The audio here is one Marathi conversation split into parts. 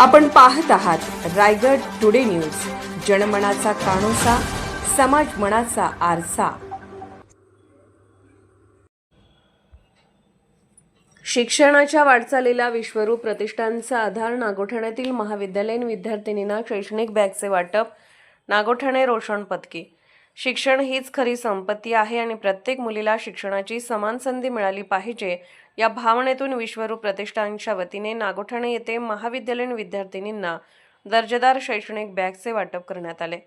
आपण पाहत आहात रायगड टुडे न्यूज, जनमनाचा कानोसा, समाज मनाचा आरसा। शिक्षणाच्या वाटचालीला विश्वरूप प्रतिष्ठानचा आधार। नागोठाण्यातील महाविद्यालयीन विद्यार्थिनींना शैक्षणिक बॅगचे वाटप। नागोठाणे रोशन पदकी। शिक्षण हीच खरी संपत्ती आहे आणि प्रत्येक मुलीला शिक्षणाची समान संधी मिळाली पाहिजे या भावनेतून विश्वरूप प्रतिष्ठानच्या वतीने नागोठाणे येथे महाविद्यालयीन विद्यार्थिनींना दर्जेदार शैक्षणिक बॅगचे वाटप करण्यात आले।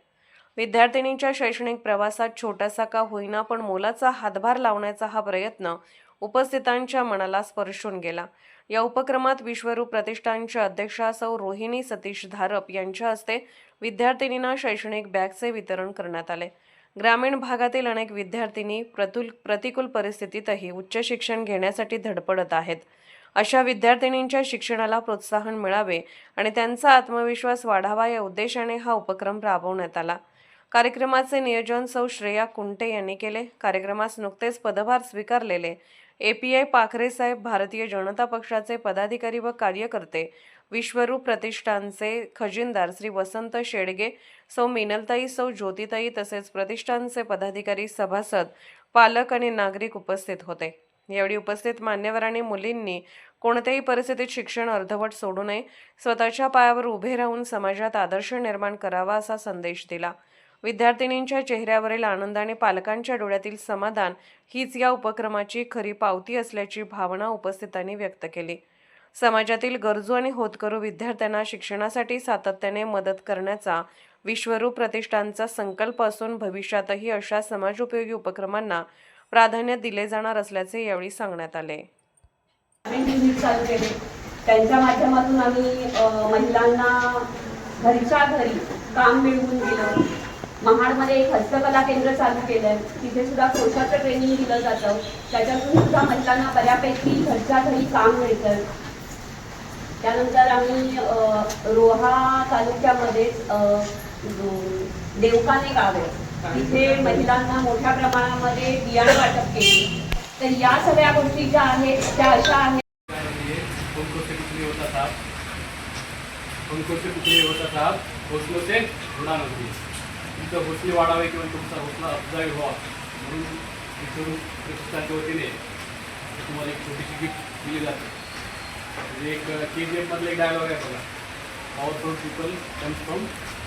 विद्यार्थिनींच्या शैक्षणिक प्रवासात छोटासा का होईना पण मोलाचा हातभार लावण्याचा हा प्रयत्न उपस्थितांच्या मनाला स्पर्शून गेला। या उपक्रमात विश्वरूप प्रतिष्ठानच्या अध्यक्षा सौ रोहिणी सतीश धारप यांच्या हस्ते विद्यार्थिनींना शैक्षणिक बॅगचे वितरण करण्यात आले। ग्रामीण भागातील अनेक विद्यार्थिनी प्रतिकूल परिस्थितीतही उच्च शिक्षण घेण्यासाठी धडपडत आहेत। अशा विद्यार्थिनींच्या शिक्षणाला प्रोत्साहन मिळावे आणि त्यांचा आत्मविश्वास वाढावा या उद्देशाने हा उपक्रम राबवण्यात आला। कार्यक्रमाचे नियोजन सौ श्रेया कुंटे यांनी केले। कार्यक्रमास नुकतेच पदभार स्वीकारलेले API पाखरे साहेब, भारतीय जनता पक्षाचे पदाधिकारी व कार्यकर्ते, विश्वरूप प्रतिष्ठानचे खजिनदार श्री वसंत शेडगे, सौ मिनलताई, सौ ज्योतिताई तसेच प्रतिष्ठानचे पदाधिकारी, सभासद, पालक आणि नागरिक उपस्थित होते। यावेळी उपस्थित मान्यवरांनी मुलींनी कोणत्याही परिस्थितीत शिक्षण अर्धवट सोडू नये, स्वतःच्या पायावर उभे राहून समाजात आदर्श निर्माण करावा असा संदेश दिला। विद्यार्थिनींच्या चेहऱ्यावरील आनंद आणि पालकांच्या डोळ्यातील समाधान हीच या उपक्रमाची खरी पावती असल्याची भावना उपस्थितांनी व्यक्त केली। समाजातील गरजू आणि होतकरू विद्यार्थ्यांना शिक्षणासाठी सातत्याने मदत करण्याचा विश्वरूप प्रतिष्ठानचा संकल्प असून भविष्यातही अशा समाजोपयोगी उपक्रमांना प्राधान्य दिले जाणार असल्याचे यावेळी सांगण्यात आले। त्यांच्या माध्यमातून आम्ही महिलांना घरच्या घरी काम मिळवून दिलं। महाडमध्ये एक हस्तकला केंद्र चालू केलंय, तिथे सुद्धा क्रोशाचं ट्रेनिंग दिलं जातं। त्याच्यातून सुद्धा महिलांना बऱ्यापैकी घरच्या घरी काम मिळतं। त्यानंतर आम्ही रोहा तालुक्यामध्ये देवकाने गाव आहे, तिथे महिलांना मोठ्या प्रमाणामध्ये बियाणे वाटप केले। तर या सगळ्या गोष्टी ज्या आहेत त्या अशा आहेत। तुमचा हौसले वाढावे किंवा तुमचा हौसला अफजाई व्हावा म्हणून विश्वरूप प्रतिष्ठानच्या वतीने तुम्हाला एक छोटीशी गिफ्ट दिली जाते। म्हणजे एक KGF मधला एक डायलॉग आहे बघा, powerful people comes from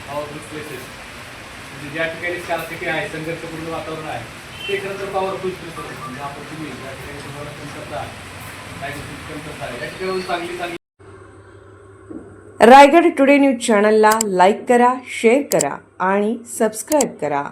powerful places. म्हणजे ज्या ठिकाणी स्कार्सिटी आहे, संघर्षपूर्ण वातावरण आहे, ते खरं तर पॉवरफुल प्लेसेस आहे। म्हणजे आपण तुम्ही ज्या ठिकाणी तुम्हाला कमतरता आहे, काही गोष्टी कमतरता आहे, या ठिकाणी चांगली रायगड टुडे न्यूज चॅनलला लाईक करा, शेअर करा आणि सबस्क्राईब करा।